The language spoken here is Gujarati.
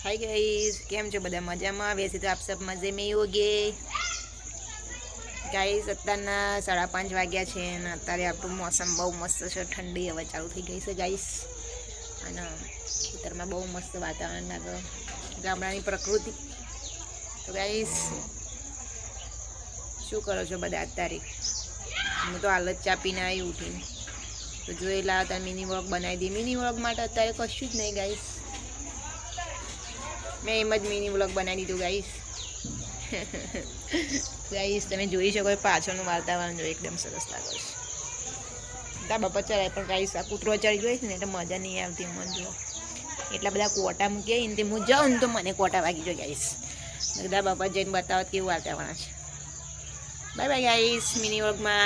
हाय गाइस, केम छो बधा मजामां? वैसे तो आप सब मजे में ही होगे गाइस। अत्याરના 5:30 वाग्या छे અને અત્યારે આપણું મોસમ બહુ મસ્ત છે, ઠંડી હવે ચાલુ થઈ ગઈ છે ગાઈસ। અને ખેતરમાં બહુ મસ્ત વાતાવરણ લાગે, ગામડાની પ્રકૃતિ। તો ગાઈસ શું કરો છો બધા અત્યારે? હું તો હાલ જ ચા પીને આવી ઉઠીને, તો જોયેલા હતા મિની વ્લોગ બનાવી દી। મિની વ્લોગ માટે અત્યારે કશું જ નહીં ગાઈસ, मैं एम ज मिनी व्लॉग बनावी दीधुं गाइस। गाइस तमे जोई शको पाछळनुं वातावरण जो एकदम सरस लागे छे। धाबा पर चढ़ाय पण गाइस आ कूतरो चढ़ी गयो छे ने એટલે મજા નહીં આવતી મને। જો એટલા બધા કોટા મૂકે ને તે હું જાઉં ને તો મને કોટા વાગી જાય ગાइस। धाबा पर જઈને બતાવો કેવું વાતાવરણ છે। બાય બાય ગાइस, મિની વ્લોગમાં